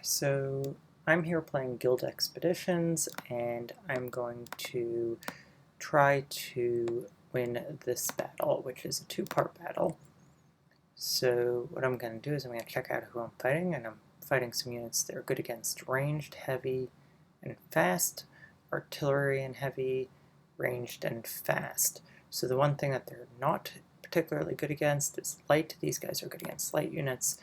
So I'm here playing Guild Expeditions, and I'm going to try to win this battle, which is a two-part battle. So what I'm going to do is I'm going to check out who I'm fighting, and I'm fighting some units that are good against ranged, heavy, and fast, artillery and heavy, ranged, and fast. So the one thing that they're not particularly good against is light. These guys are good against light units.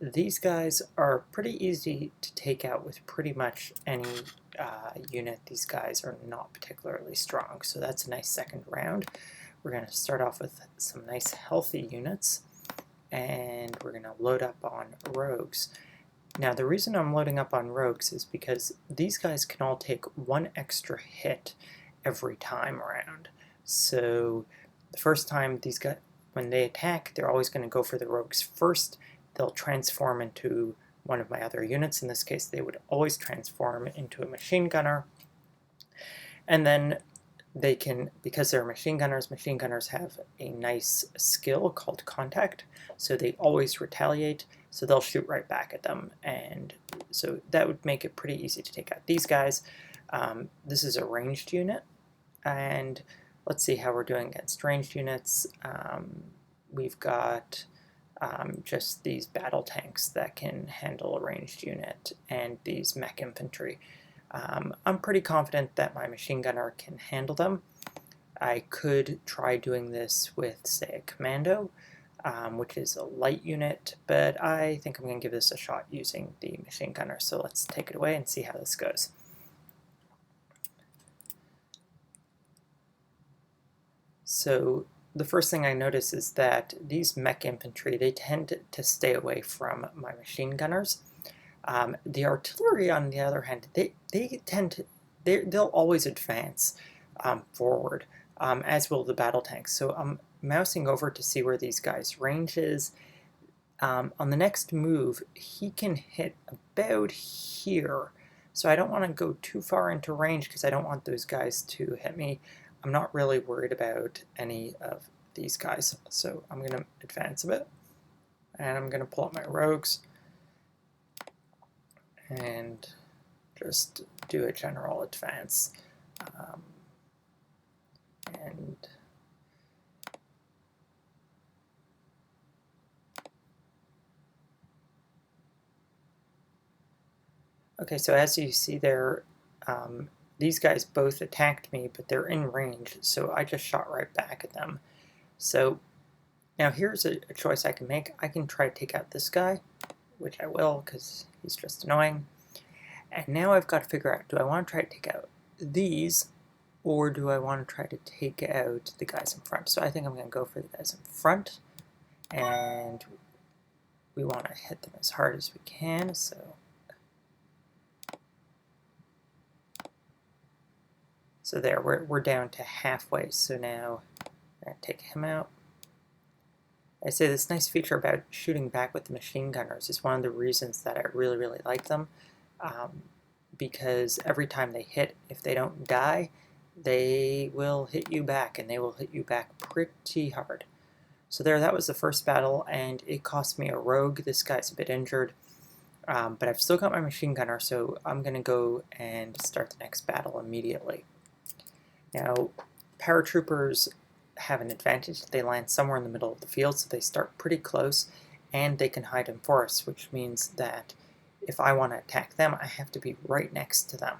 These guys are pretty easy to take out with pretty much any unit. These guys are not particularly strong, so that's a nice second round. We're going to start off with some nice healthy units, and we're going to load up on rogues. Now the reason I'm loading up on rogues is because these guys can all take one extra hit every time around. So the first time these guys, when they attack, they're always going to go for the rogues first. They'll transform into one of my other units. In this case, they would always transform into a machine gunner. And then they can, because they're machine gunners have a nice skill called contact, so they always retaliate, so they'll shoot right back at them. And so that would make it pretty easy to take out these guys. This is a ranged unit, and let's see how we're doing against ranged units. We've got just these battle tanks that can handle a ranged unit, and these mech infantry. I'm pretty confident that my machine gunner can handle them. I could try doing this with, say, a commando, which is a light unit, but I think I'm going to give this a shot using the machine gunner. So let's take it away and see how this goes. So the first thing I notice is that these mech infantry, they tend to stay away from my machine gunners. The artillery, on the other hand, they'll always advance forward, as will the battle tanks. So I'm mousing over to see where these guys' range is. On the next move, he can hit about here. So I don't want to go too far into range because I don't want those guys to hit me. I'm not really worried about any of these guys, so I'm going to advance a bit, and I'm going to pull up my rogues and just do a general advance. Okay, so as you see there, these guys both attacked me, but they're in range, so I just shot right back at them. So now here's a choice I can make. I can try to take out this guy, which I will because he's just annoying. And now I've got to figure out, do I want to try to take out these, or do I want to try to take out the guys in front? So I think I'm going to go for the guys in front, and we want to hit them as hard as we can. So there, we're down to halfway, so now I'm going to take him out. I say this nice feature about shooting back with the machine gunners is one of the reasons that I really, really like them, because every time they hit, if they don't die, they will hit you back, and they will hit you back pretty hard. So there, that was the first battle, and it cost me a rogue. This guy's a bit injured, but I've still got my machine gunner, so I'm going to go and start the next battle immediately. Now, paratroopers have an advantage. They land somewhere in the middle of the field, so they start pretty close, and they can hide in forests, which means that if I want to attack them, I have to be right next to them.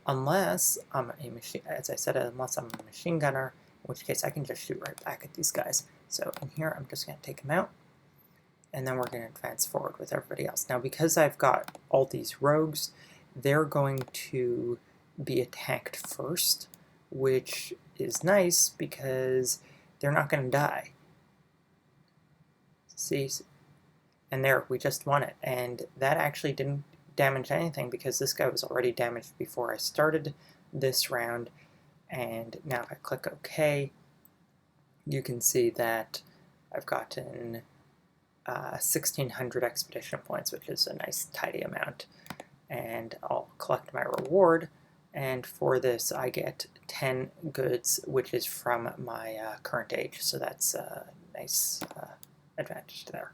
Unless I'm a machine, as I said, unless I'm a machine gunner, in which case I can just shoot right back at these guys. So in here, I'm just going to take them out, and then we're going to advance forward with everybody else. Now, because I've got all these rogues, they're going to be attacked first, which is nice because they're not going to die. See? And there, we just won it. And that actually didn't damage anything because this guy was already damaged before I started this round. And now if I click OK, you can see that I've gotten 1,600 expedition points, which is a nice tidy amount. And I'll collect my reward. And for this, I get 10 goods, which is from my current age. So that's a nice advantage there.